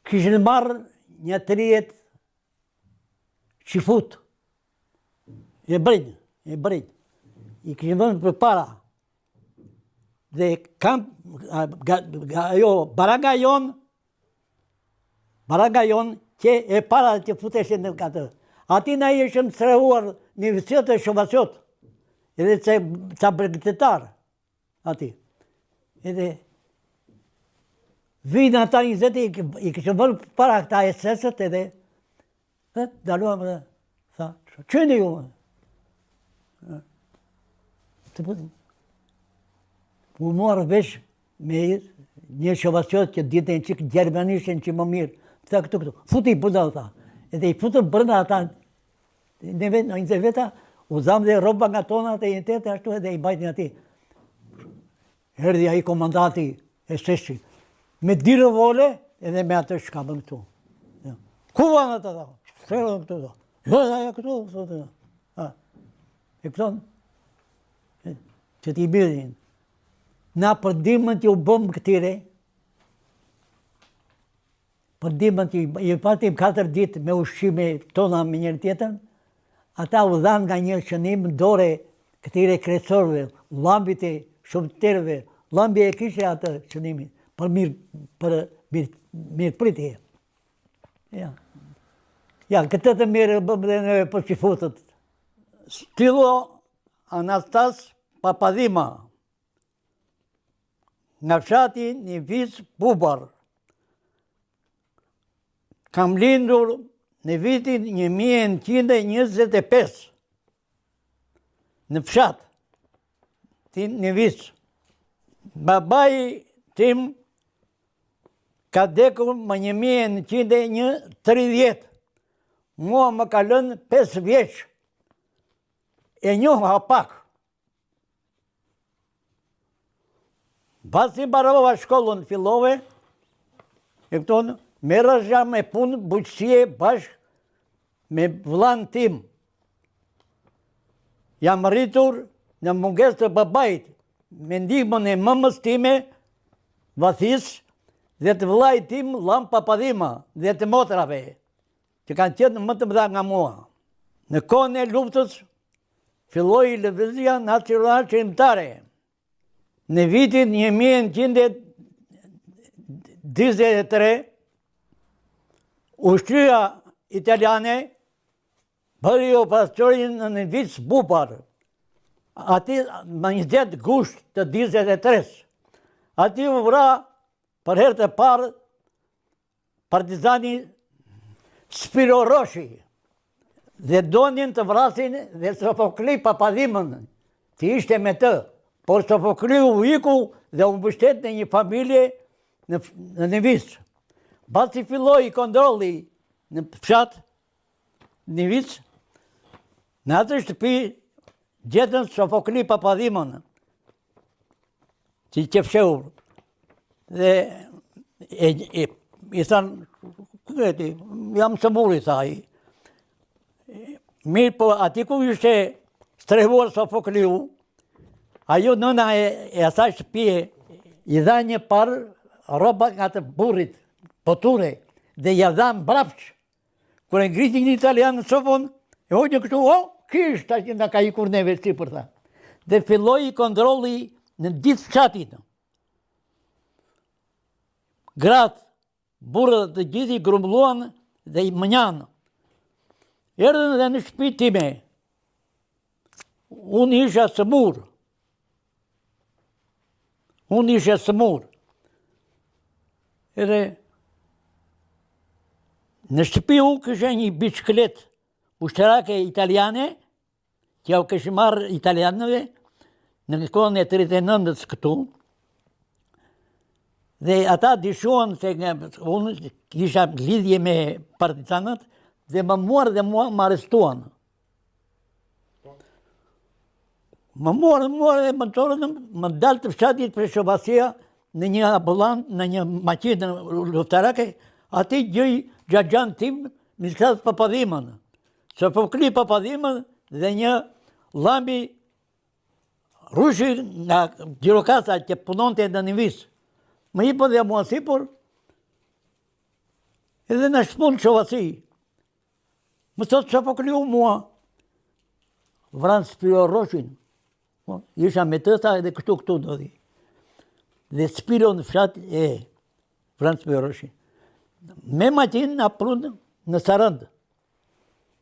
kishin marrë një 30 qifut. E brinj. I kishin dhënë për para. Dhe kam, baranga jon, që e para që futeshin në katë. Ati na ishëm srehuar një vësiot e shovaciot. Edhe ca bregtetar. Ati. Edhe vinë ata 20 i kishën vënë para këta SS-ët edhe daluam dhe tha, qëni ju? U morë vesh me një shovaciot që ditën qikë gjermanishen që më mirë. Tha këtu, futi i përda, tha. Edhe i futën brënda ata, në 20 veta, u zamë dhe roba nga tonat e jetet, ashtu edhe i bajtin ati. Herdi aji komandanti e sheshi, me dirë vole, edhe me atë shkabën këtu. Ku vanë ata, tha? Shterën këtu, tha. Jo, aja këtu, tha. E këton, që t'i birin. Na përdimën që u bëmë këtire, përdimën që i patim 4 ditë me ushqime tona me njërë tjetën, ata u dhanë nga një shënim dore këtire kresorve, lambit e shumëterve, lambi e kishe atë shënimin, për mirë pritje. Ja, këtë të mirë bëmë dhe në për që futët. Stilo Anastas Papadima, nga fshati Nivis Bubar. Kam lindur në vitin 1925 në fshat të Nivis. Babai tim ka dekur më 1930. Mua më ka lënë 5 vjeç. E njoha pak. Basi mbarova shkollën, fillove, e këtonë, merresha me punë bujqësie bashkë me vllain tim. Jam rritur në mungesë të babait, me ndihmën e mëmës time, Vathis, dhe të vllait tim, Llam Papadima, dhe të motrave, që kanë qenë më të mëdha nga mua. Në kohën e luftës, filloi lëvizja nacionale qërimtare. Në vitin 1923, ushtria italiane bëri operacionin në Nivis Bubar. Ati më 20 gusht të 23. Ati u vra për herë të parë partizani Spiro Roshi. Dhe donin të vrasin dhe Sofokli Papadimën, që ishte me të. Por Sofokli u iku dhe u mbështet në një familje në Nivis. Basi filloi kontrolli në fshat Nivis, në atë shtëpi gjetën Sofokli Papadimën, që i qefsheur. Dhe i thanë, jam sëmur, i thaj. Mirë, po ati ku ishte strehuar Sofokliu, ajo nëna e asaj shtëpie i dha një parë roba nga të burrit, poture, dhe ja dha mbrapsh. Kur e ngriti një italian në sofon, e hoqë kështu, kish, ta që nga ka ikur neve si për tha. Dhe filloi kontrolli në gjithë fshatin. Gratë, burrët të gjithë i grumbulluan dhe i mënjanë. Erdhën dhe në shtëpi time. Unë isha sëmur. Edhe në shtëpi unë kësha një biçklet ushtarake italiane, që u këshë marrë italianëve, në kohën e 39-ës këtu, dhe ata dishuan se unë kisha lidhje me partizanët, dhe më muar dhe mua më arrestuan. Më muar dhe më torën, më dalë të fshatit për shovasia në një ambulant, në një maqinë luftarake, ati gjëj gjagjan tim, Mislas Papadimën, Sofokli Papadimën dhe një lambi rushi nga Gjirokasa që punonte në Nivis. Më hipën dhe mua sipur, Edhe në shpun Shovasi. Më thot që po kriju mua. Vranë Spiro Roshin. Isha me tëta edhe këtu do di. Dhe Spiro në fshat e Vranë Spiro Roshin. Me maqinë na prunë në Sarandë.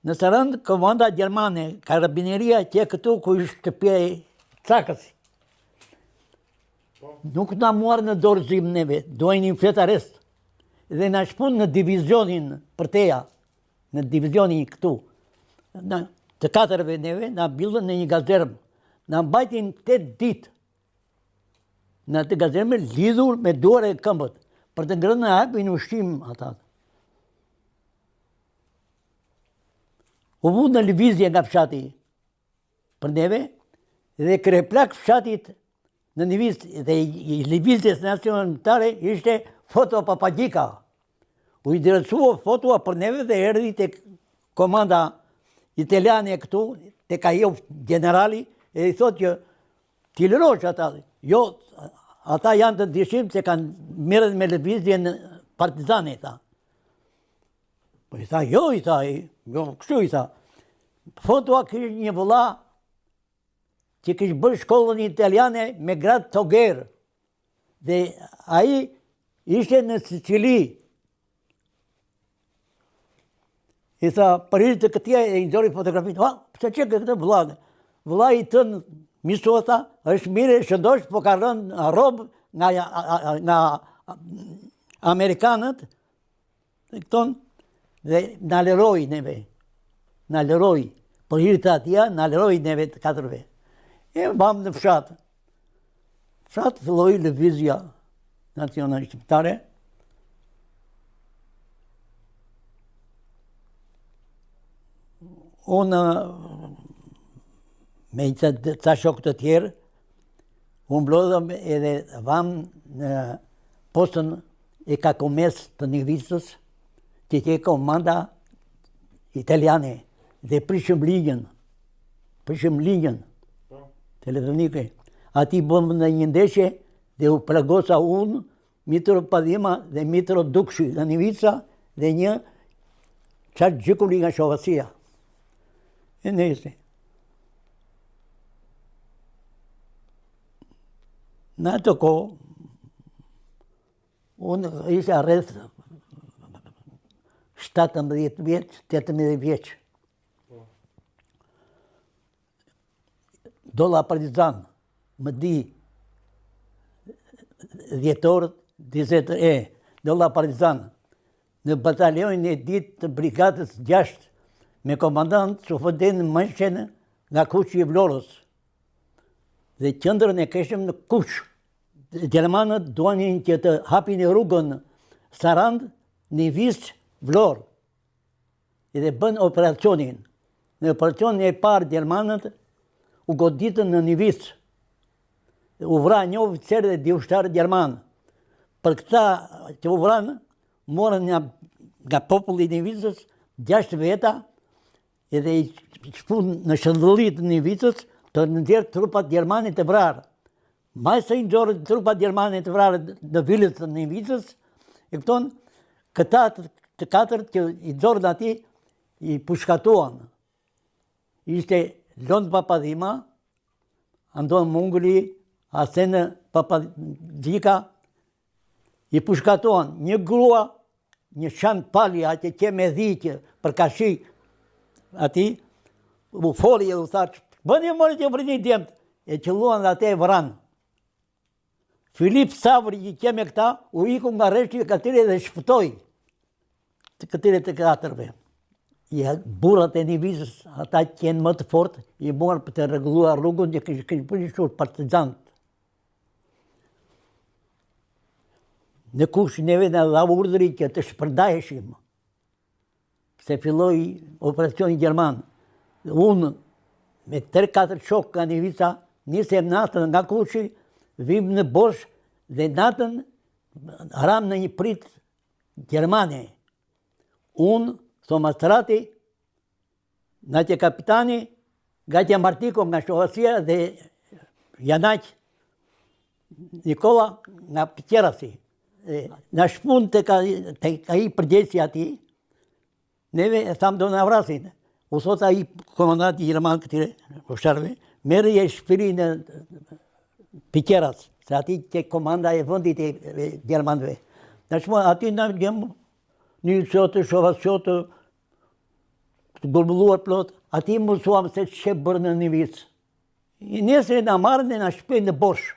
Në Sarandë, komanda Gjermane, karabineria që këtu ku ishtë shtëpia e cakës. Nuk na muarë në dorëzim neve, dojnë një flet arrest. Dhe na shpun në divizionin për teja, në divizionin këtu. Të katërve neve, na billën në një gazerm. Na mbajtin 8 ditë. Në të gazerme lidhur me duar e këmbët. Për të ngrënë në hapin ushqim ata. U vu në lëvizje nga fshati për neve dhe kreplak fshatit në dhe lëvizjes nacionale ishte foto Papagjika. U i drejtua fotoa për neve dhe erdhi të komanda italiane këtu, të ka jo generali, e i thot që t'i lërosh ata. Jo, ata janë të ndishim se kanë mirët me lëvizjen partizane, ta. Po i tha, jo, kështu i tha. Fotoa kishë një vëlla që kishë bërë shkollën italiane me grad Toger. Dhe aji ishte në Sicili. I tha, përri të këtia e i ndori fotografinë. Pëse që këtë vëllane? Vëlla i tënë misota, është mire shëndosh, po ka rënë robë nga Amerikanët. Dhe në lëroj neve. Në lëroj. Për hirë të atia, në lëroj neve të katërve. E bëmë në fshatë. Fshatë filloj lëvizja nacionale shqiptare. Unë, me ca shokë të tjerë, unë blodhëm edhe vam në postën e Kakomes të Nivicës, që ke komanda italiane dhe prishëm linjën telefonike. Ati bëmë në një ndeshje dhe u plagosa unë, Mitro Padima dhe Mitro Dukshi nga Nivica dhe një qatë gjykuri nga Shovasia. E nese. Në ato ko, unë isha rreth 17 vjeç, 18 vjeç. Dolla Partizan, më di, dhjetorët, 20 Dolla Partizan, në batalionin e ditë të brigadës 6, me komandant Sufodin Mënshen nga Kuqi i Vlorës. Dhe qëndrën e keshëm në Kuq. Gjermanët duanin që të hapin e rrugën Sarand, Nivic, Vlorë. Dhe bën operacionin. Në operacionin e parë Gjermanët u goditën në Nivic. U vra një oficer dhe dy ushtarë Gjermanë. Për këta që u vranë, morën nga populli i Nivicës 6 veta edhe i shpun në shëndëllit në Nivicës të nëzirë trupat Gjermane të vrarë. Maj se i nëzorë trupat Gjermane të vrarë në vilët të Nivicës, e këton këta të katër që i nëzorën ati i pushkatuan. Ishte Lond Papadima, Andon Munguli, Asenë Papagjika, i pushkatuan një grua, një shanë palja që ke me dhikë për kashi ati, u foli e u thaqë, bëni mori që vërni djemët, e qëlluan dhe ate e vëranë. Filip Savri që ke me këta, u iku nga reshti e këtire dhe shpëtoj të këtire të katërve. Burat e Nivicës, ata që jenë më të fort, i morë për të regluar rrugën që kështë përgjishur partizantë. Në kush neve në dha urdhri që të shpërndaheshim, se filloi operacioni Gjerman. Unë, me 3-4 shokë nga Nivica, nisem natën nga Kushi, vim në Bosh dhe natën ram në një prit Gjermane. Unë, Thomastrati, nga që kapitani, nga që Martiko nga Shovasia dhe Janaq Nikola nga Piqerasi. na shpun të ka i përgjegjësi ati, neve e thamë do në vrasin. U thot ai komandanti Gjerman këtire ushtarëve, merri e shpirin e Piqeras, se ati që komanda e vëndit e Gjermanëve. Na shpun ati na gjem një qotë, shova qotë, të gulmulluar plot, ati mësuam se që bërë në një vicë. Nesër në marrën e në shpejnë në bosh.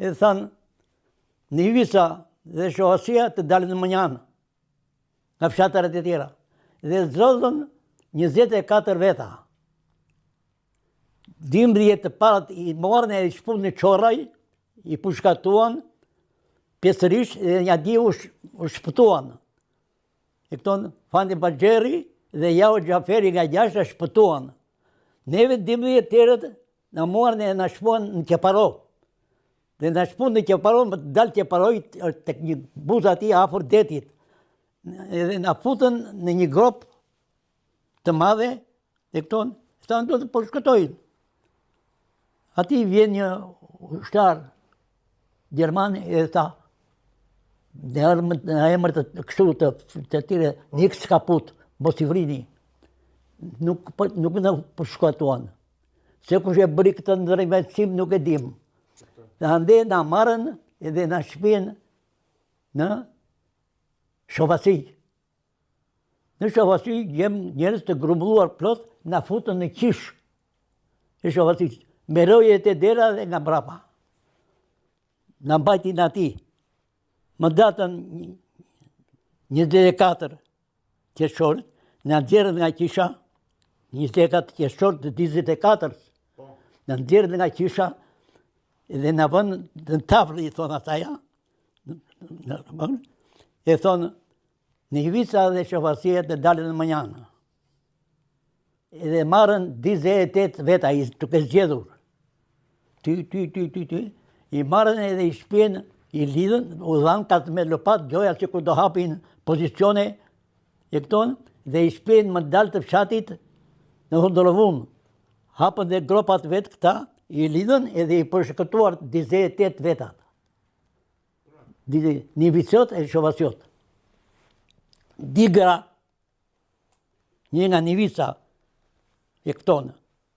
E thanë, një vica dhe shohasia të dalë në mënjanë, nga fshatarët e tjera. Dhe zodhën 24 veta. 12 të parat i marrën e shpunë në qoraj, i pushkatuan, pjesërish dhe një di u shpëtuan. E këton Fandi Baxheri dhe Jau Gjaferi nga gjashta shpëtuan. Neve 12 tjerët në morën e në shpuan në Qeparo. Dhe në shpuan në Qeparo, më dalë Qeparoj të një buzë ati afër detit. Edhe në futën në një grop të madhe, dhe këton, stanë do të përshkëtojnë. Ati vjen një ushtar Gjerman e tha, në emër të kështu të tire, një kaput, mos i vrini. Nuk në përshkatuan. Se kush e bëri këtë ndërmjetësim nuk e dim. Dhe ande në marën edhe në shpjen në Shovasi. Në Shovasi jem njerëz të grumbulluar plot, në futën në qish. Në Shovasi, me rojet e dera dhe nga brapa. Në mbajtin ati. Më datën 24 qershorit, në nxjerrët nga qisha, 24 qershorit të 24, në nxjerrët nga qisha, dhe në vënë në tafrë, i thonë ataja, e thonë, në Ivica dhe Shovasia të dalën në mënjanë. Edhe marën 28 veta, i të zgjedhur. Ty, i marën edhe i shpjenë, i lidhën, u dhanë 14 lopat, gjoja që ku do hapin pozicione e këton, dhe i shpjenë më dalë të fshatit në Hundorovun. Hapën dhe gropat vetë këta, i lidhën edhe i përshkëtuar 28 vetat. Një viciot e Shovasiot. Digra, një nga një vica e këton,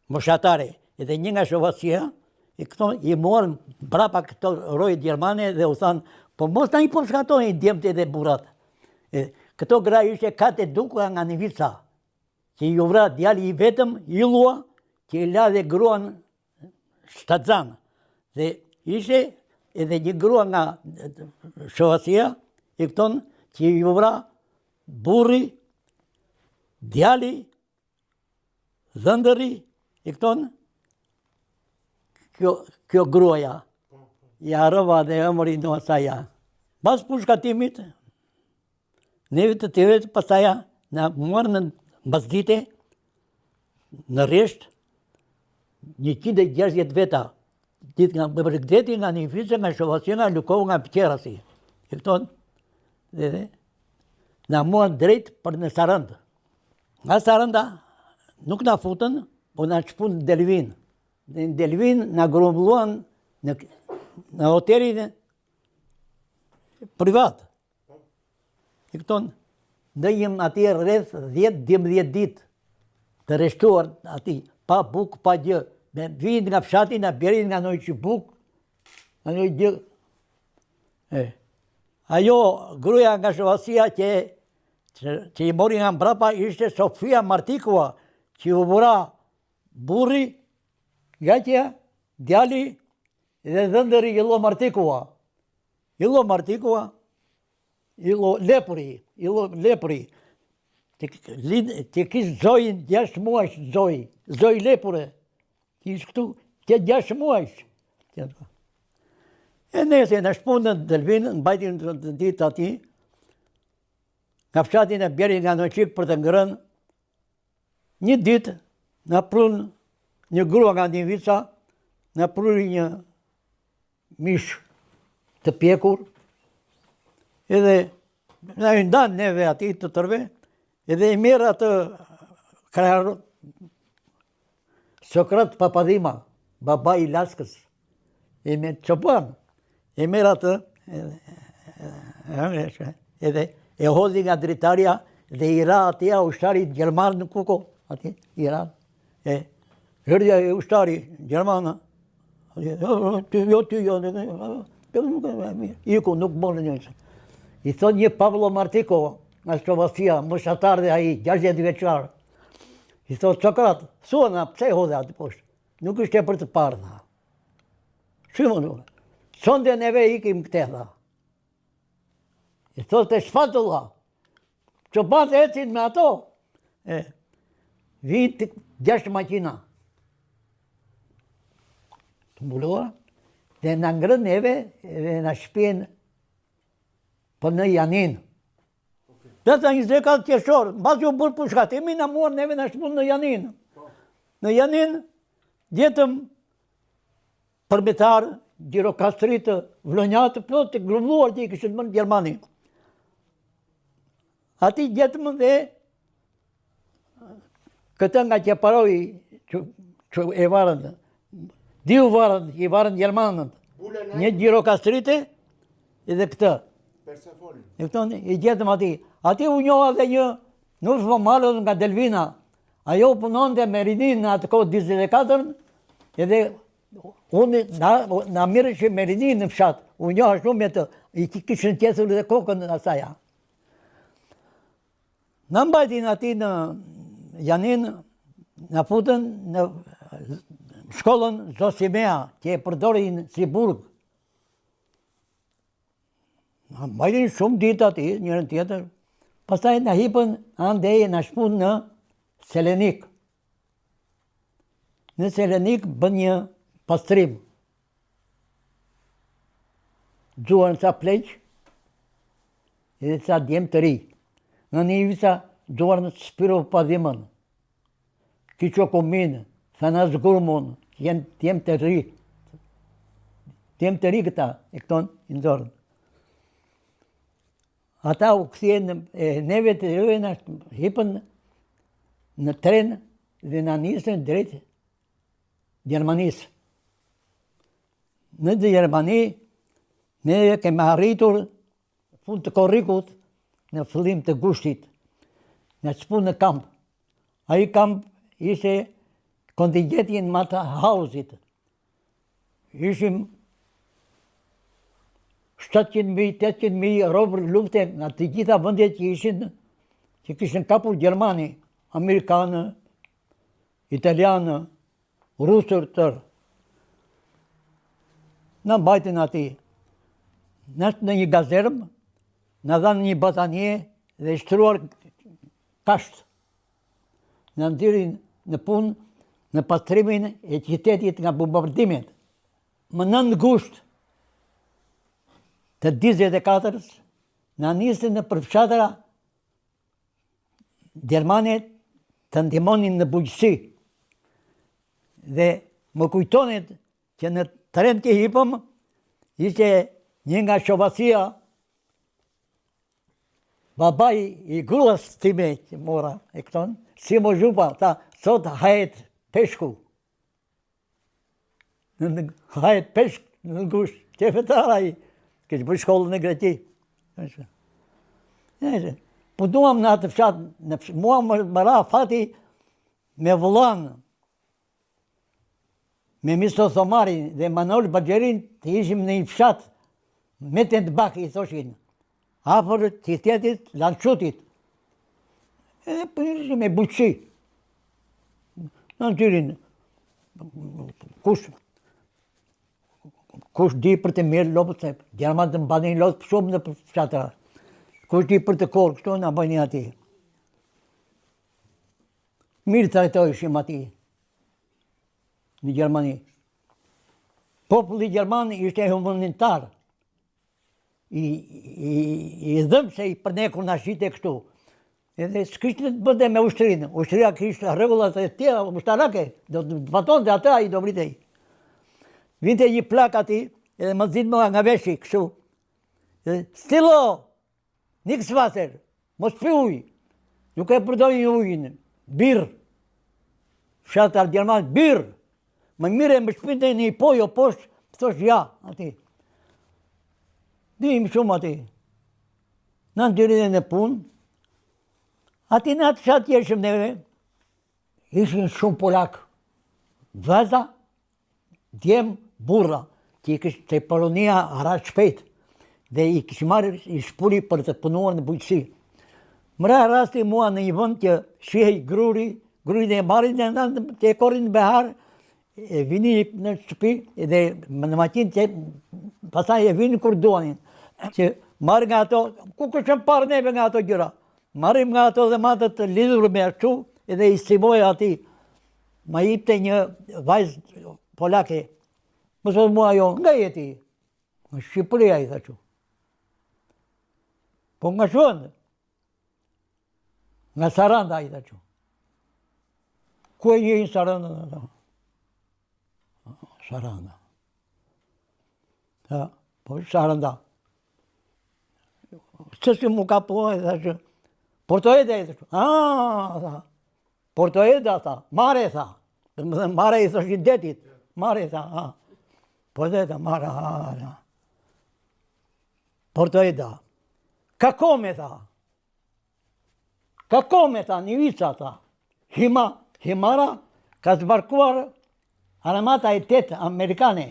moshatare, edhe një nga Shovasia, e këto i morën brapa këto rojët Gjermane dhe u thanë, po mos në i përshkatojnë djemët edhe burat. Këto gra ishe kate dukura nga një vica, që i uvra djali i vetëm, i lua, që i la dhe gruan Shtazan. Dhe ishe edhe një grua nga Shovasia, e këton që i uvra burri, djali, dhëndëri, e këton kjo gruaja, i arëva dhe ëmëri në asaja. Pas pushkatimit, neve të tjeve të pasaja, në muarë në mbasdite, në resht, 160 veta, ditë nga bërgdeti nga një fisë, nga Shovasia, nga Lukovë, nga Piqerasi. E këton, dhe në muarë drejt për në Sarandë. Nga Saranda, nuk në futën, po në qpun në Delvin. Në Delvin në grumbulluan në hotelin privat. E këton, në jem ati rreth 10-12 ditë të reshtuar ati, pa buk, pa gjë. Me vijin nga fshati, në bjerin nga noj që buk, nga noj gjë. Ajo gruja nga Shovasia që i mori nga mbrapa ishte Sofia Martikova, që u vura burri, gaqja, djali dhe dhëndëri Ilo Martikova. Ilo Martikova, Ilo Lepuri, që kishë Zojin 6 muajsh Zoj Lepure, kishë këtu, që 6 muajsh. E nese në shpunën Delvin, në bajtin të ditë ati, nga fshatin e bjerin nga në qikë për të ngërën, një ditë në prunë një grua nga një vica, në pruri një mish të pjekur, edhe në i ndanë neve ati të tërve, edhe i merë atë krajarë, Sokrat Papadima, baba i Laskës, e me qëpën, e merë atë, edhe e hodhi nga dritarja dhe i ra atje ushtari Gjerman në kuko, atje, i ra. Hërdja e ushtari Gjermana, iku nuk bërë njëse. I thot një Pavlo Martiko, nga Slovacia, moshatar dhe aji, 60 veçar. I thot Sokrat, suona, pse hodhe atë poshtë? Nuk është e për të parë, tha. Shumë nuk. Sonde neve ikim këte, tha. I thot e shpatulla. Që patë ecin me ato. Vinë 6 makina. Të mbuluar. Dhe në ngrën neve dhe në shpjen për në Janin. Dhe të 24 qeshor, mbas ju burë pushkat, emi në muar neve në shpun në Janin. Në Janin, djetëm përbetar, gjirokastritë, vlonjatë, plot të grumluar të i këshën më në Gjermani. Ati djetëm dhe këtë nga që paroj që e varën, diu varën, i varën Gjermanët, një gjirokastritë edhe këtë. I gjetëm ati. Ati u njoha dhe një nërshë më malën nga Delvina. Ajo punon dhe Meridin në atë kohë 24, edhe unë në mirë që Meridin në fshatë. U njoha shumë e të, i kishën tjesur dhe kokën në asaja. Në mbajtin ati në Janin, në futën në shkollën Zosimea, që e përdorin si burg. Në mbajtin shumë ditë ati, njërën tjetër. Pastaj në hipën andeje në shpun në Selenik. Në Selenik bën një pastrim. Gjuan sa pleq, edhe sa djemë të ri. Në një visa gjuan Spiro Padimën, Kiqo Kuminë, Thanas Gurmon, djemë të ri. Djemë të ri këta, e këton, i ndorën. Ata u këthjen, neve të rëve hipën në tren dhe në nisën drejt Gjermanisë. Në Gjermani, ne kemi arritur fund të korrikut në fillim të gushtit, në shpun në kamp. Ai kamp ishte kontingentin Mauthausit. Ishim 700.000, 800.000 robër lufte nga të gjitha vëndet që kishin kapur Gjermani, Amerikanë, Italianë, Rusër tërë. Në mbajtën ati. Në një gazerëm, në dhanë një batanie dhe shtruar kashtë. Në ndirin në punë, në pastrimin e qytetit nga bombardimet. Më 9 gusht të 24-ës, në nisën në përfshatëra Gjermanet të ndihmonin në bujqësi. Dhe më kujtonit që në tren që hipëm, ishte një nga Shovacia, babaj i gruas time që mora e këton, Simo Zhupa, ta sot hajet peshku. Hajet peshk në gusht, qefetara i. Kështë për shkollën në Greci. Po duham në atë fshatë, mua më ra fati me Vullanë, me Misto Thomarin dhe Manol Bagjerin të ishim në një fshatë, me të ndbak i thoshin, afër të tjetit, lançutit. Edhe për ishim me buqësi. Në tyrin, kush di për të mirë lopët, se Gjermanë të mbanin lopët shumë në fshatëra. Kush di për të korë, kështu në bëjnë ati. Mirë të trajtojshim ati, në Gjermani. Populli Gjerman ishte humanitар. I dhëmë se i përnekur në shite kështu. Edhe s'kishtë të bënde me ushtrinë. Ushtria kishtë regullat e tjera, ushtarake, do të baton dhe ata i do vritej. Vinte një plak ati, edhe më zinë më nga veshi, kështu. Stilo, nikës vater, mos pi uj. Nuk e përdojnë ujnë, birë. Fshatar Gjerman, birë. Më mire më shpinte një pojo poshtë, thosh ja, ati. Dijmë shumë ati. Në dyrin e punë, ati në atë qatë jeshëm neve, ishin shumë polak. Vëza, djem, burra, që i kështë të Polonia ara shpejt, dhe i kështë marrë i shpuri për të punuar në bujqësi. Mëra rasti mua në një vënd që shihej gruri dhe e marrin të e korin në behar, e vini në shtëpi dhe në makin që pasaj e vini kur duanin. Që marrë nga ato, ku këshëm parë neve nga ato gjëra. Marrim nga ato dhe matët të lidhur me ashtu edhe i stimoj ati. Ma jipte një vajzë polake. Më sot mua jo, nga jeti? Në Shqipëria i thashu. Po nga shuandë? Nga Saranda i thashu. Ku e jeni Saranda? Saranda. Po Saranda. Qësë mu ka po e thashu. Portoeda i thashu. Tha. Portoeda tha. Mare tha. Mare i thashu detit. Mare tha. Portoeda, mare. Portoeda. Kakome tha. Kakome tha, një vica tha. Himara ka zbarkuar armata e 8 amerikane.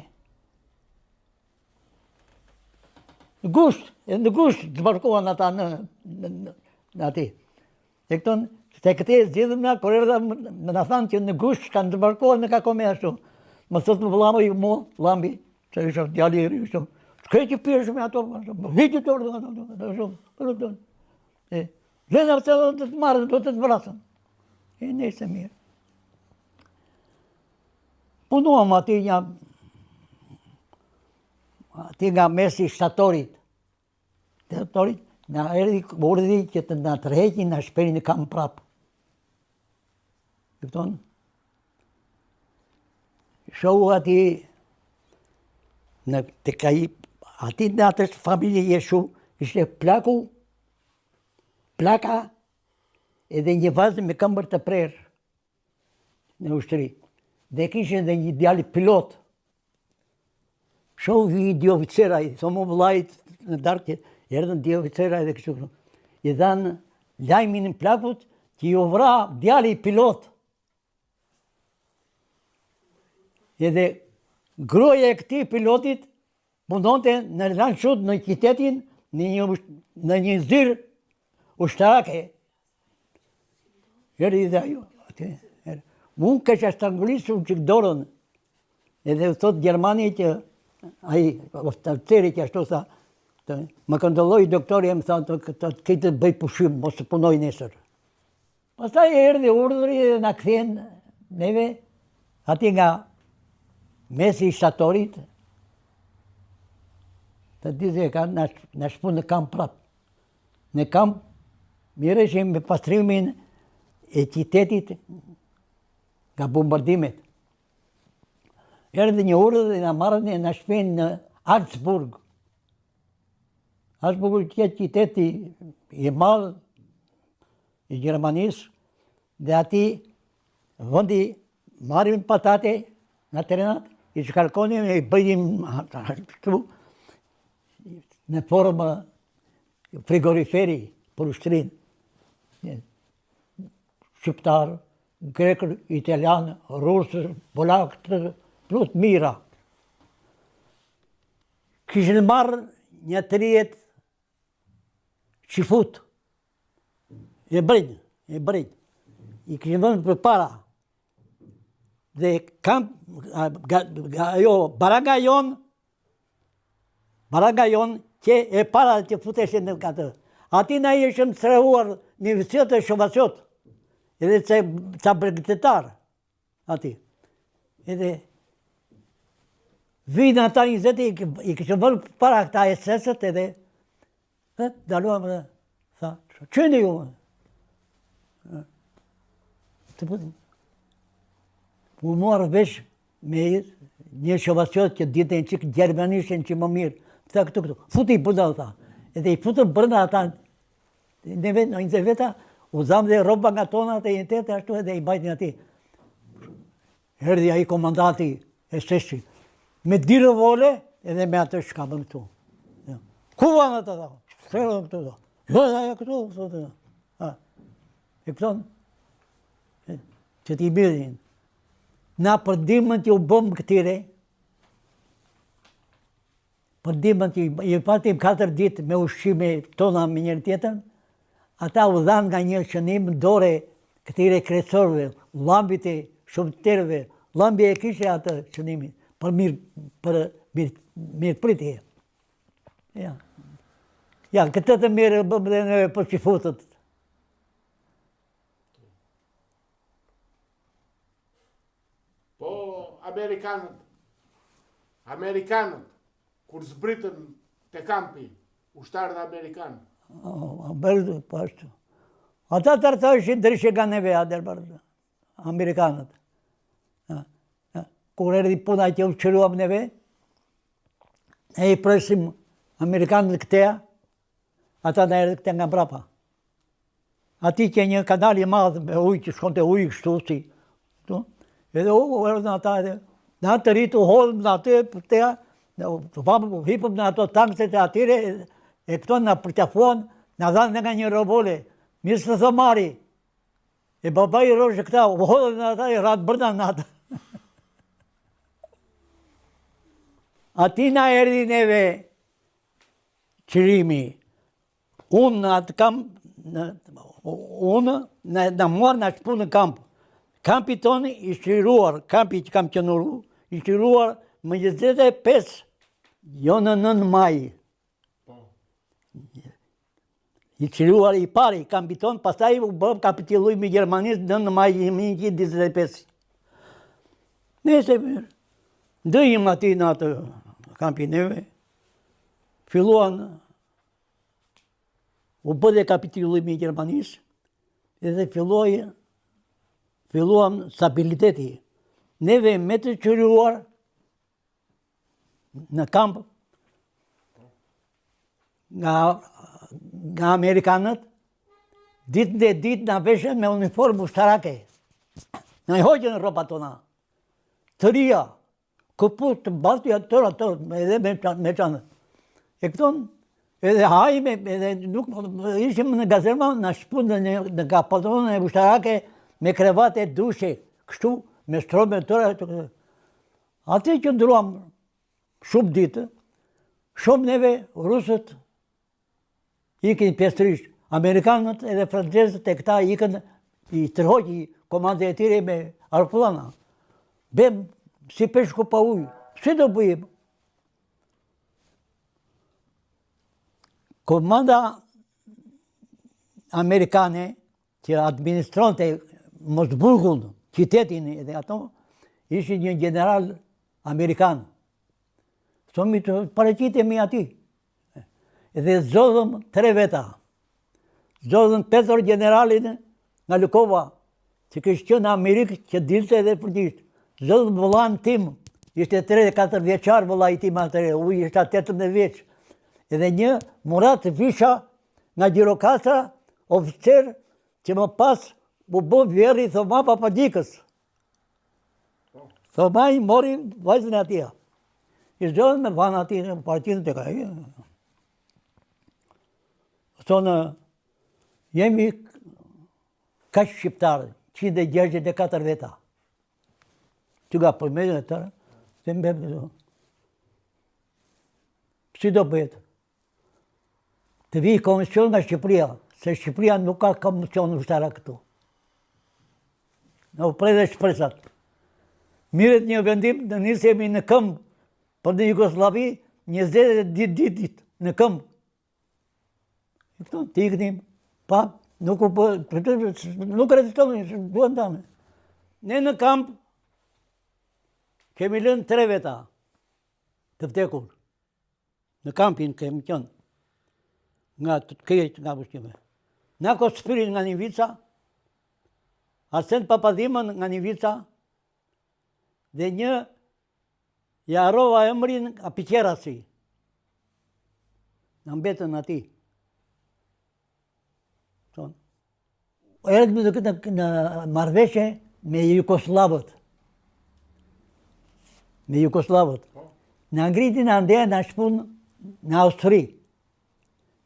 Në gusht zbarkuan ata në ati. E këton, se këte e zgjidhëm na, kur erdha më në thanë që në gusht kanë zbarkuar në Kakome ashtu. Më thotë më vëllama ju mu, lambi, që isha djali i ri, shumë. Shkej që pjeshë me ato, hiqë të orë, Lena të të marrë, do të vrasën. E nëjse mirë. Punuam ati nga mesi shtatorit. Shtatorit, nga erdi urdi që të nga tërheqin, nga shperin në kam prapë. Këpton? Shohu ati, të kaj, ati në atës familje jeshu, ishte plaka edhe një vazë me këmbër të prerë në ushtëri. Dhe kishë edhe një djali pilot. Shohu i dy oficeraj, thomu vëllajt në darkë, erdhën dy oficeraj dhe kështu. I dhanë lajmin në plakut që i vra djali pilot. Edhe gruaja e këtij pilotit mundonte në Lanshut në qytetin në një zyrë ushtarake. Erdhi dhe ajo. Mund kësha strangulisur që dorën. Edhe thot Gjermani që ai oficeri që ashtu tha, më kontrolloi doktori e më tha të këtë bëj pushim, mos të punoj nesër. Pastaj erdhi urdhri dhe na kthyen neve ati nga mesi i shtatorit. Të ditë e kanë na shpu në kamp prap. Në kamp mirëshim me pastrimin e qytetit nga bombardimet. Erdhi një urdhër dhe na marrën e na shpen në Augsburg. Augsburg që qyteti i madh i Gjermanisë, dhe ati vendi marrim patate nga terenat, i shkarkonim e i bëjim në formë frigoriferi për ushtrin. Shqiptar, grekër, italianë, rusë, polakë, plus mira. Kishin marrë një të rijet qifut, e brinj. I kishin vënë për para. Dhe baraga jon që e para që futeshin në katë. Ati na ishëm srehuar një vësjot e shovaciot, edhe ca bregtetar ati. Edhe vinë ata 20 i kishë vënë para këta SS-ët edhe daluam dhe tha, qëni ju? U marrë vesh me një shovaciot që ditën që gjermanishen që më mirë. Tha këtu, futi i buda, tha. Edhe i futën brënda ata, në veta, u zamë dhe roba nga tonat e jetet, ashtu edhe i bajtin ati. Herdi a i komandanti e SS-i, me dirë vole edhe me atë shkabën këtu. Ku vanë ata? Sërën këtu do. Jo, ajo këtu, thotë. E këton, që t'i bidhin. Na për dimën që u bëmë këtire, për dimën që i patim 4 ditë me ushqime tona me njërë tjetër, ata u dhanë nga një shënim dore këtire kresorve, lambit e shumëterve, lambi e kishe atë shënimin, për mirë pritje. Ja, këtë të mirë bëmë dhe në për që futët. Po, Amerikanët, kur zbritën të kampi, ushtarë dhe Amerikanë. Bërë, pashtu. Ata të rëtëshin dërshë nga neve adër bërë, Amerikanët. Kur erdi puna që u qëruam neve, e i presim Amerikanët këteja, ata në erdi këte nga brapa. Ati që një kanal i madhë me ujë, që shkonte ujë kështu si. Edhe u erdi në ata edhe, në atë rritu hodhëm në atë përteja, hipëm në ato tankset e atyre, e këto në përqafuan, në dhanë nga një robole, misë të thomari. E baba i roshë këta, u hodhëm në ata, i ratë bërna në ata. Ati na erdi neve qërimi. Unë në atë kam, unë në muar në shpu në kampë. Kampi tonë i shqiruar, kampi që kam qënuru, i shqiruar më 25, jo në 9 maj. I shqiruar i pari, kampi tonë, pastaj u bëm kapitulluj me Gjermanisë 9 maj 1925. Nese mirë, ndëjim ati në atë kampi neve, filluan, u bëdhe kapitulluj me Gjermanisë, edhe filluam stabiliteti. Neve me të qëruar në kamp nga Amerikanët, ditë dhe ditë në veshen me uniformë ushtarake. Në i hoqën ropa tona. Të ria, këpus të bastja tëra, edhe me qanë. E këton, edhe hajme, edhe nuk ishim në gazerma, në shpunë në kapatonë e ushtarake, me krevate dushe, kështu, me strome tëra. Ate që ndruam shumë ditë, shumë neve rusët ikin pjestrish, Amerikanët edhe francesët e këta ikin i tërhoqi komandë e tire me aeroplana. Bem si peshku pa ujë, si do bëjmë? Komanda amerikane që administronte Mosburgun, qytetin edhe ato, ishte një general amerikan. Somi të pareqitemi ati. Edhe zodhëm 3 veta. Zodhëm Petr generalin nga Lukova, që kështë që në Amerikë që dilte edhe përdisht. Zodhëm vëllan tim, ishte 3-4 vjeqar vëllaj tim atëre, u ishte 18 vjeq. Edhe një Murat Visha nga Gjirokastra, oficer që më pas u bo vjerri Thoma Papadikës. Thoma i mori vajzën e atia. I zgjodhen me vanë ati në partinë të ka. Thonë, jemi kaq shqiptarë, 164 veta. Që ga përmejën e tërë, se mbem të do. Si do bëhet? Të vi komision nga Shqipëria, se Shqipëria nuk ka komision ushtara këtu. Në u prej dhe shpresat. Miret një vendim, në nisemi në këmbë, për në Jugoslavi, 20 ditë në këmbë. Këtu, të ikënim, pa, nuk rezistonin, duan tame. Ne në kampë, kemi lënë 3 veta të vdekur. Në kampin kemi qënë, nga të kejt nga pushime. Nga Kospirin nga Nivica, Arsen Papadimën nga Nivica, dhe një Jarova emrin nga Piqerasi. Në mbetën ati. Erdhëm në marrëveshje me Jugoslavët. Me Jugoslavët. Në ngritin andeja në shpun në Austri.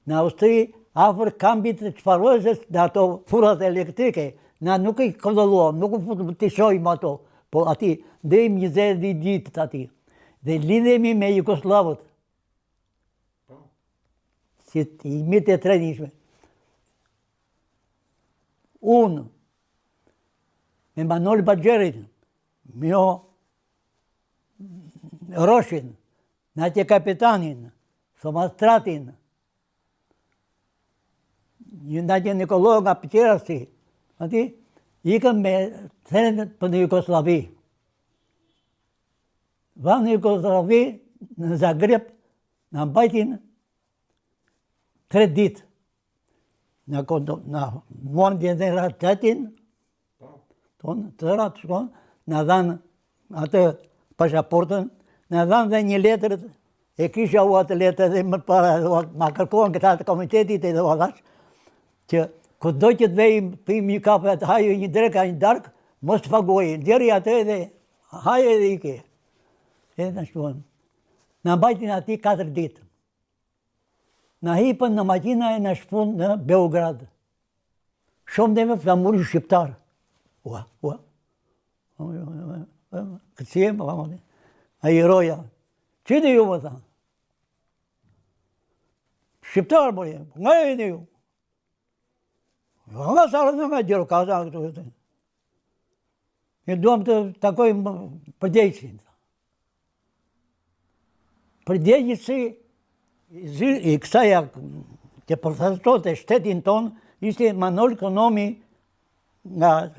Në Austri, afër kampit të çfarëzës dhe ato furat elektrike, na nuk i kontrolluam, nuk u futëm të shohim ato, po aty deri 20 ditë aty. Dhe lidhemi me Jugoslavët. Si i mitë e tre ishme. Unë, me Manol Bagjerin, Mjo Roshin, Natje Kapitanin, Somastratin, një Natje Nikolov nga Pqerasi, ati, ikëm me trenët për në Jugoslavi. Va në Jugoslavi, në Zagreb, në mbajtin 3 ditë. Në muan dhe ratetin, tonë, të ratë shkonë, në dhanë atë pashaportën, në dhanë dhe një letër, e kisha u atë letër dhe më para, ma kërkohen këta të komitetit e dhe vadash, që këdo që të vejmë, pim një kafe të haju një dreka, një darkë, mos të pagojnë, djeri atë edhe, haju edhe i ke. E në shkonë. Në mbajtin ati 4 ditë. Në hipën në makina e në shpun në Beograd. Shumë dhe me flamurin shqiptar. Ua. Këtësiem, a i roja. Që dhe ju më tha? Shqiptar më jemë, nga e dhe ju? Nga sarë në nga Gjirokasa. E duham të takojmë përgjegjësin. Përgjegjësi i kësaja që përthastot e shtetin ton, ishte Manol Konomi nga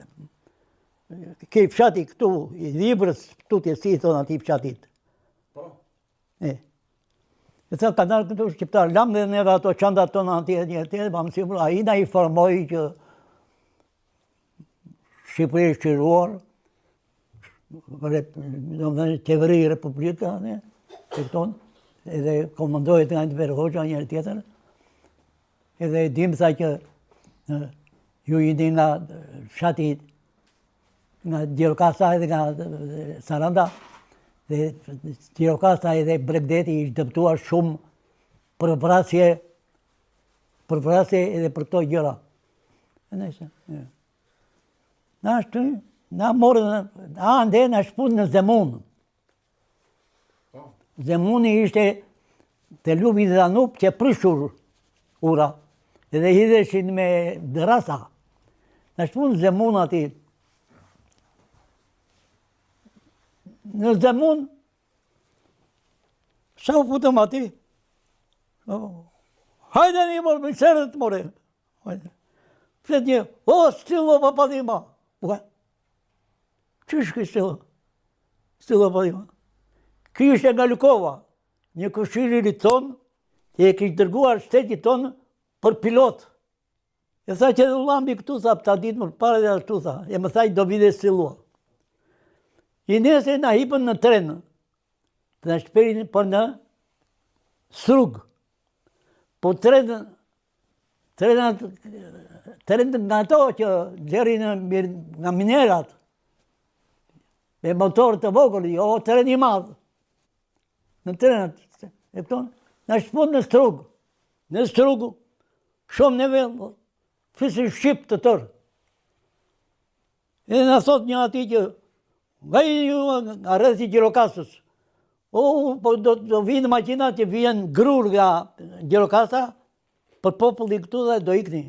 ke i fshati këtu, i librës këtu të si i thonë ati i fshatit. E tha ka nërë këtu shqiptar, lam dhe neve ato qandat tonë ati e njërë, pa më simur, a i na i formoj që Shqipëri është qiruar, qeveri i Republika, edhe komandohet nga Enver Hoxha njërë tjetër, edhe dim tha që ju jeni nga fshati nga Gjirokasa edhe nga Saranda, dhe Gjirokasa edhe Bregdeti ishtë dëptuar shumë për vrasje edhe për këto gjëra. Na morën, ande na shpun në Zemun. Zemuni ishte të lupi dhe Danub që prishur ura, edhe hidheshin me dërasa. Na shpun në Zemun ati. Në Zemun, sa u futëm ati? Hajde një morë, më sërët more. Flet një, o, stilo papadima. Qysh kë stilo? Stilo papadima. Ky ishte nga Lukova, një këshiri tonë, e kishtë dërguar shtetit tonë për pilot. E tha që u lambi këtu, tha, ta ditë më pare dhe ashtu, tha, e më thaj do vide stilua. I nese na hipën në trenë, të në shperin për në Strug. Po trenë nga to që deri nga minerat, me motor të vogël, jo tren i madhë. Në trenat, e këtonë, në shpun në Strug. Në Strugu, shumë neve, fisin Shqip të tërë. E në thot një ati që, nga i ju nga rrëthi Gjirokasës, po do vinë makinat që vijen grur nga Gjirokasa, për populli këtu dhe do ikni.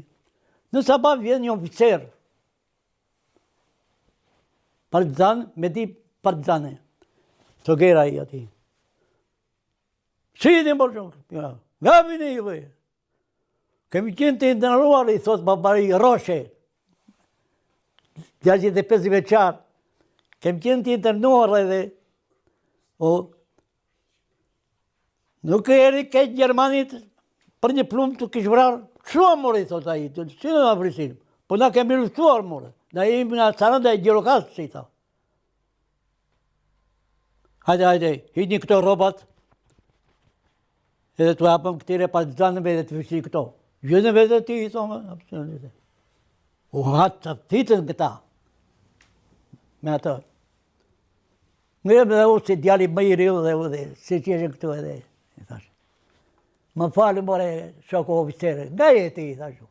Në Sabah vjen një oficer, partizan, me ti partizane, Sogera i ati. Si një mërë shumë, nga vini ju bëjë. Kemi qenë të ndërruar, i thot babari Roshe, 65 veçar. Kemi qenë të ndërruar edhe, nuk e eri këtë Gjermanit për një plumë të kishë vrarë, shumë mërë, i thot a i, që në nga frisim, po na kemi luftuar mërë, na jemi nga Saranda e Gjirokasë, si ta. Hajde, hini këto robat, edhe të hapëm këtire partizanëve dhe të fështi këto. Gjënëve dhe ti, i thonë, absolutisht. U hatë të fitën këta, me atë. Ngërëm dhe u si djali më i riu dhe si që është këtu edhe, i thashë. Më falë, more, shoko oficere, nga jeti, i thashu.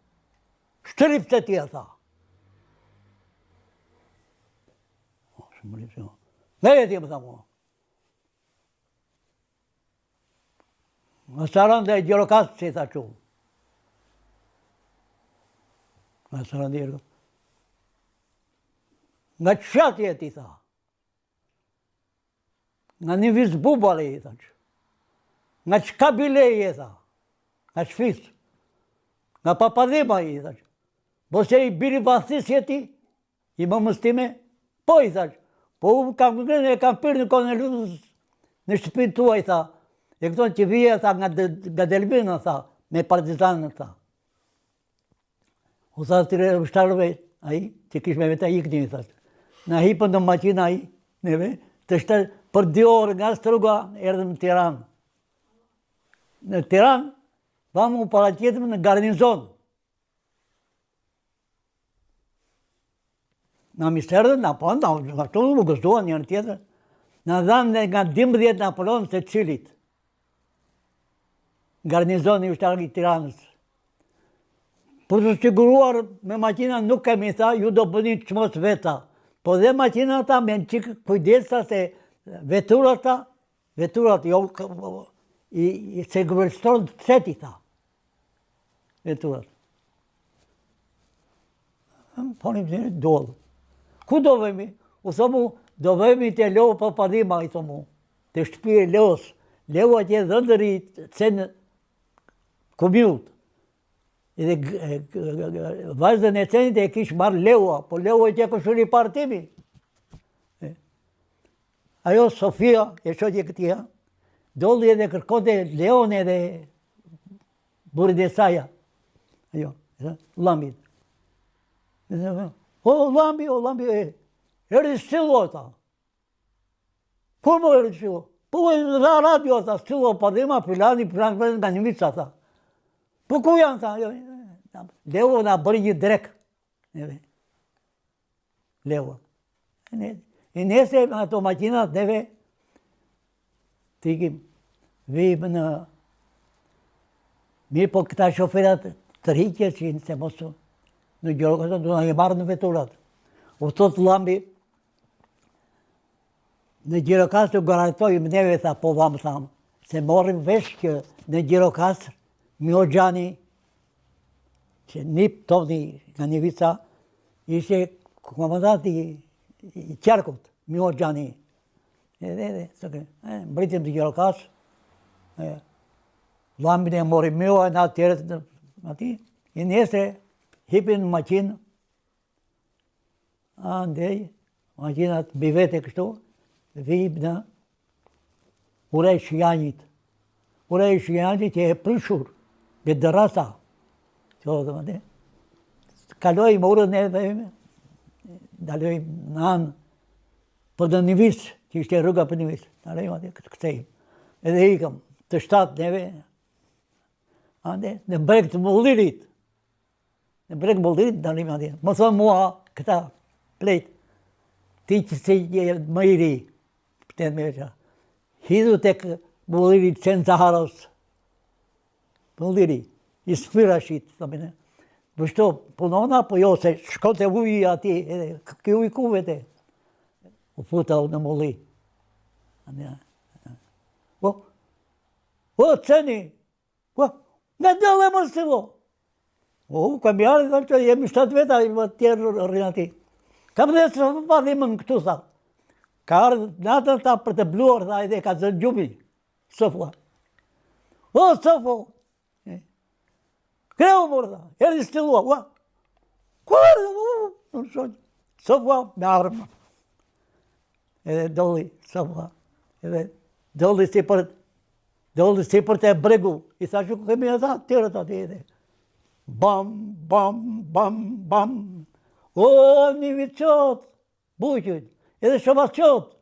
Shtrip të ti, tha. Nga jeti, më tha mua. Më saran dhe gjirokasë, që i thashu. Më saran dhe gjirokasë. Nga qatë jeti, tha. Nga një visë bubale, i thashu. Nga qka bilej, i tha. Nga shfis. Nga papadhima, i thashu. Po se i biri bathis jeti, i më mëstime, po, i thashu. Po u kam pirë në kone lutës në shtëpinë tua, i tha. E këton që vije, tha, nga Delbina, tha, me partizanën, tha. U tha të tire ushtarëve, aji, që kishme vete i këtimi, tha. Na hipën në maqina aji, neve, të shtë për 2 orë nga Struga, erdhëm në Tiranë. Në Tiranë, vamë u paraqitëm në garnizon. Na miserdën, na ponë, na ashtu më gëzduan njërë tjetër. Na dhanë nga 12 Napoleon të cilit. Garnizoni ushtarë i Tiranës. Për të siguruar me makina nuk kemi tha, ju do bëni çmos veta. Po dhe makina ta me në qikë kujdesa se veturat jo, i seguristron të seti tha. Veturat. Ponim të një dollë. Ku do vëmi? U thomu, do vëmi të Leo Papadima, i thomu. Të shtëpi e Leos. Leo atje dhëndëri të në komjut. Edhe vazhdën e cenit e kish marrë Leua, po Leo e tje këshuri partimi. Ajo Sofia, e shotje këtia, dolli edhe kërkote Leon edhe burit e saja. Ajo, Lambit. O, Lambi, erdi stilo, ta. Kur mo erdi stilo? Po e dha radio, ta, stilo, padima, pilani, nga një vica, ta. Po ku janë, ta? Leo nga bëri një drek. Leo. E nese ato makinat neve, të ikim, vijim në... Mirë, po këta shoferat të rikje që se mosu në Gjirokastër, du në një marrë në veturat. U thot Lambi, në Gjirokastër garantojmë neve, tha, po vamë thamë, se morrim vesh që në Gjirokastër, Mioxhani, që nip toni nga një vica, ishe komandanti i qarkut, Mioxhani. Mbritëm të Gjirokastër, Lambin e mori Mio e në atërët në ati, i nesre hipin në maqinë, andej, maqinat bivete kështu, vijim në Urej Shjanjit. Urej Shjanjit që e prishur, me dërasa. Kalojmë urën e dhe dalojmë në anë, për në Nivis, që ishte rruga për Nivis. Dalojmë atë, këtejmë. Edhe ikëm të 7 neve, ande, në breg të Mullirit. Në breg Mullirit, dalojmë atë. Më thonë mua, këta plejt, ti që se më i ri, pëtën me veqa, hidu tek Mullirit qenë Zaharos. Mulliri. I sfirashit, thëmine. Vështo, punona, po jo, se shkote uji ati, edhe kjo i kuvete. U futa në mulli. O, ceni, nga dëlle më stilo. O, kam jarë, dhe që jemi 7 veta, i më tjerë rrinë ati. Kam dhe së padhime në këtu, tha. Ka ardhë natën ta për të bluar, tha, edhe ka zënë gjumi. Sofua. O, Sofo, kreu mërë, tha, erdi stilua, ua. Kërë, në shonjë. Sofua, me armë. Edhe dolli, Sofua. Edhe dolli si për të bregu. I tha që kemi e tha, tërët ati edhe. Bam, bam, bam, bam. O, një vitë buqët, edhe shomas qotë.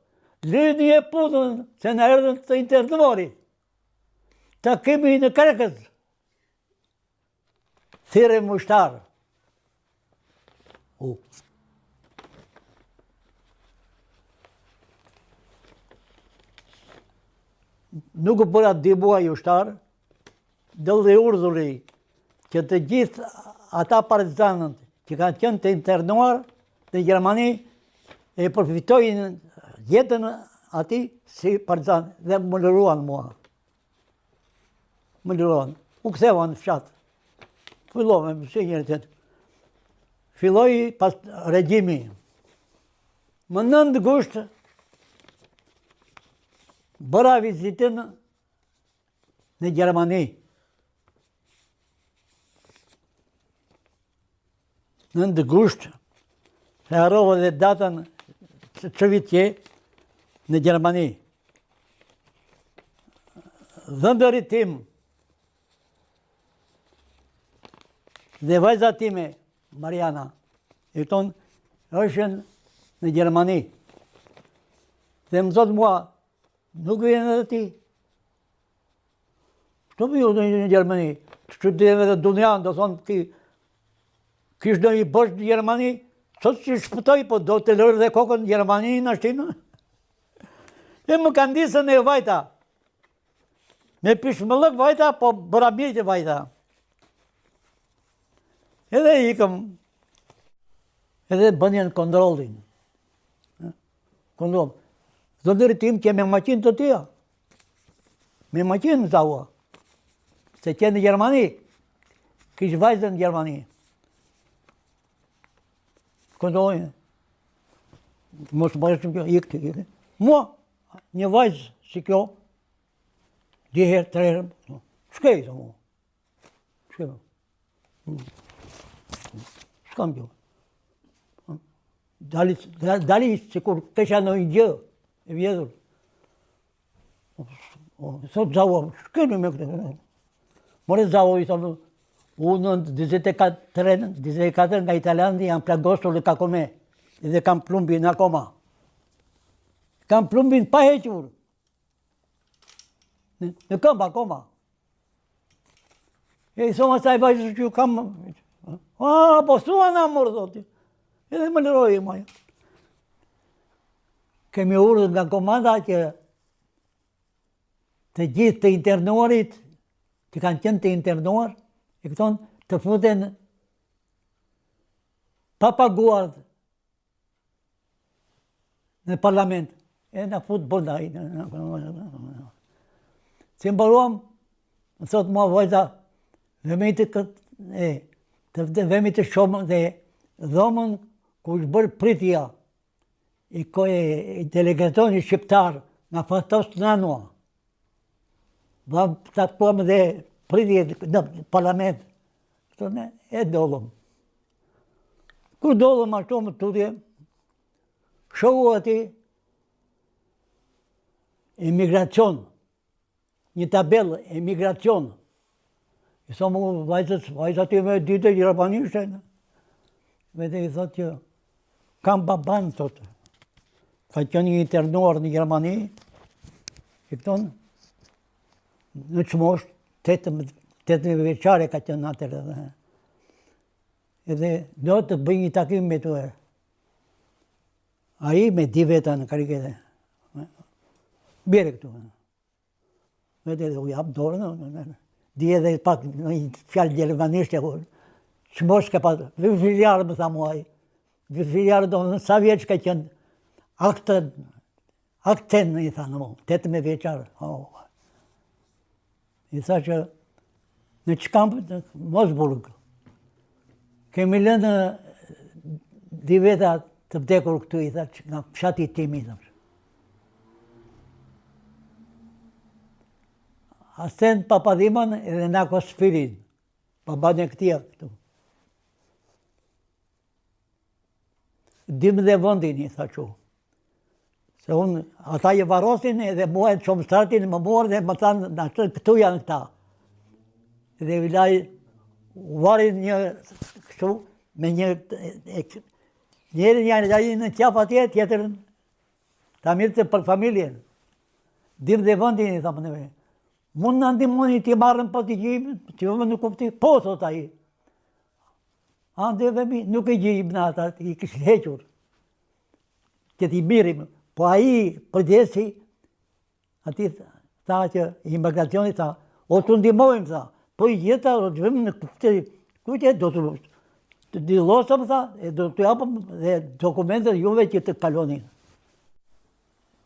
Lini e punën, se në erdhën të interdëmori. Ta kemi në Krekës. Thire mushtarë. Nuk u bëra 2 muaj ushtarë, dëllë urdhuri që të gjithë ata partizanët që kanë qenë të internuar në Gjermani e përfitojnë jetën ati si partizan dhe më lëruan mua. Më lëruan. U ktheva në fshat. Fillova me si njërë tjetë. Filloi pas regjimi. Më 9 gusht bëra vizitën në Gjermani. Në 9 gusht, e harrova dhe datën që vitje në Gjermani. Dhëndëri tim dhe vajza time, Mariana, e tonë, është në Gjermani. Dhe më thotë mua, nuk vjen edhe ti. Shto më ju në Gjermani? Që të edhe dunjan, do thonë, kishë do një bosh në Gjermani, sot që shpëtoj, po do të lërë dhe kokën në Gjermani në ashtinë. E më kanë disën e vajta. Me pishmëllëk vajta, po bëra mirë që vajta. Edhe ikëm, edhe bënjen kontrolin. Kontrol. Zëndëri tim që me maqinë të tia. Me maqinë të ua. Se që në Gjermani, kishë vajzën në Gjermani. Kontrolin. Mos më bërë që kjo, ikë. Mua, një vajzë si kjo, 2 herë, 3 herë, shkej të mua. Shkej. Shkam kjo. Dali që kur pesha në një gjë, e vjedhur. Sot zavo, shkeni me këtë. More zavo, i thonë, unë në 24 nga italianët janë plagosur dhe kakome, dhe kam plumbin akoma. Kam plumbin pa hequr. Në këmbë akoma. E i thonë asaj vajzë që kam... po sua në amorë, dhoti. Edhe më lërojë, maja. Kemi urdhër nga komanda që të gjithë të internuarit, që kanë qenë të internuar, e këton të futen pa paguar në parlament. E në fut bënda. Si më baruam, më thotë mua vajza, vemi të shumë dhe dhomën ku është bërë pritja i delegatoni shqiptar nga fatos në anua. Vam të aktuam dhe pritje në parlament. Këto ne e dollëm. Kur dollëm ashtu më tutje, shohu ati emigracion, një tabelë emigracion. I thomë vajzat i me dite gjermanishtë. Vete i thotë që kam baban, thotë. Ka qenë një internuar në Gjermani, i këton në qmosh, 18 veçare ka qenë atër edhe. Edhe do të bëj një takim me të e. A i me 2 veta në karikete. Bjerë këtu. Vete dhe u japë dorë, di edhe pak në një fjallë gjermanishtë, qmosh ka patë, vifiljarë më tha muaj. Vifiljarë do në sa vjeç ka qenë, akten i tha në mu, 18 veçarë. I tha që në Çkampë, në Mosburg, kemi lënë 2 veta të vdekur këtu, i tha që nga fshati tim, i tha. Asen Papadiman edhe Nako Spirin, baban e këtia këtu. Dim dhe vëndin, i tha që. Se unë, ata i varosin edhe mua e shumë startin, më morë dhe më thanë, në ashtë këtu janë këta. Dhe vilaj, varin një kështu, me njerën janë në qapa tjetë, tjetërën, ta mirë të për familjen. Dim dhe vëndin, i tha më neve. Mund në ndimoni t'i marrën po t'i gjibë, që vëmë nuk kupti, po, thot a i. Ande vemi, nuk i gjibë në ata, i kështë hequr. Që t'i mirim, po a i përdesi, ati tha që imigracioni tha, o të ndimojmë, tha, po jeta do të vëmë në kujtë do të dillosëm, tha, e do të japëm dhe dokumentet juve që të kalonin.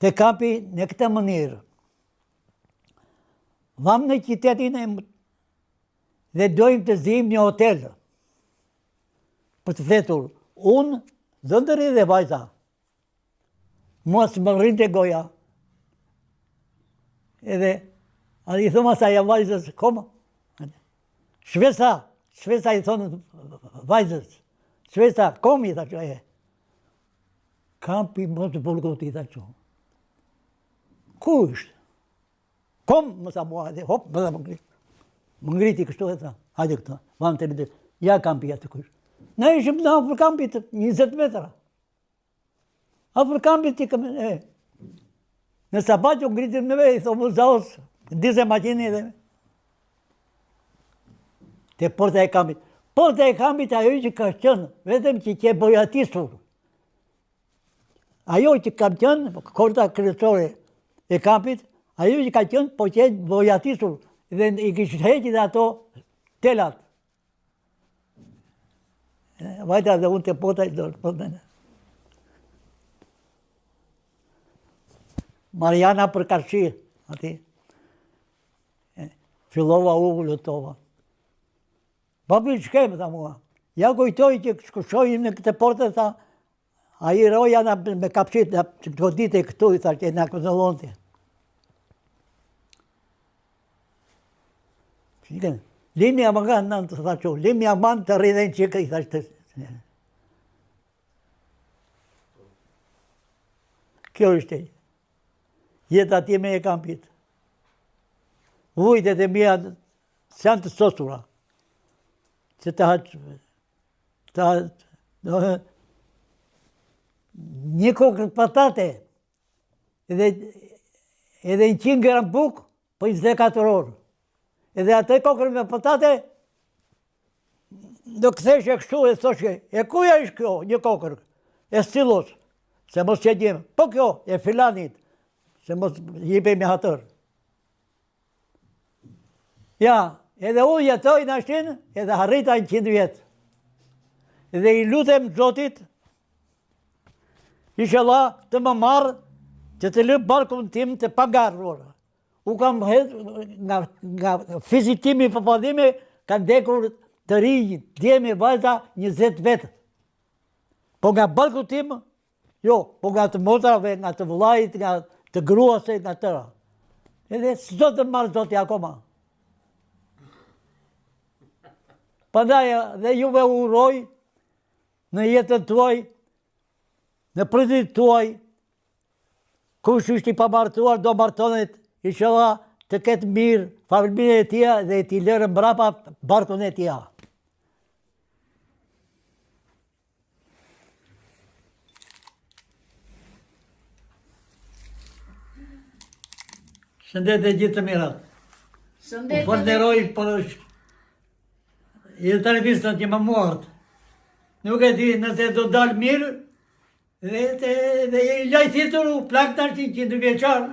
Të kampi në këtë mënyrë. Vam në qytetin dhe dojmë të zim një hotel për të fletur. Unë, dhëndëri dhe vajza. Mos më rrinte goja. Edhe, a i thoma sa ja vajzës, koma? Shvesa i thonë vajzës. Shvesa, komi, tha që e. Kampi mos të bulgoti, tha që. Ku është? Kom, më sa mua, dhe hop, më ngriti. Më ngriti kështu e tha, hajde këta, vanë të rritë, ja kampi atë kush. Ne ishim në afër kampit 20 metra. Afër kampit që këm, në sabat që ngritin me vej, thomu zaos, ndise makini dhe me. Te porta e kampit. Porta e kampit ajo që ka qënë, vetëm që ke bojatisur. Ajo që ka qënë, korta kryesore e kampit, ajo që ka qënë, po që bojatisur. Dhe i kishë heqë dhe ato telat. Vajta dhe unë të porta i dorë. Mariana për karshi, ati. Fillova u lutova. Babi shkem, tha mua. Ja kujtoj që shkushojim në këtë portë, tha, a i roja me kapshit, që të dite këtu, tha, që në këzëllonti. Shikën, limja më nga në të tha që, limja më të rridhen qikë, i tha që të... Kjo është jeta time e kampit. Vujtet e mija së janë të sosura. Që një kokër patate edhe 100 gram buk për 24 orë. Edhe atë kokër me patate do këtheshe kështu e thoshe, e kuja ishë kjo, një kokër? E stilos, se mos që gjemë. Po kjo, e filanit, se mos jipe me hatër. Ja, edhe unë jetoj në ashtin, edhe harrita 100 vjetë. Edhe i lutem Zotit, inshallah të më marë, që të lëpë barkun tim të pagarur. U kam nga fizitimi për padime, kam dekur të rinjë, djemi vajta 20 vetë. Po nga barkun tim, jo, po nga të motrave, nga të vëllajt, nga të gruase, nga tëra. Edhe s'do të marë Zoti akoma. Pandaj dhe juve uroj në jetën tuaj, në pritjet tuaj, kush është i pamartuar do martonet, inshallah të ketë mirë familjen e tij dhe t'i lërë mbrapa barkun e tij. Shëndet e gjithë të mirat. U falenderoj për jetarëvistën që më muart. Nuk e di nëse do dalë mirë, dhe i lajthitur u plak të 100 vjeqarë.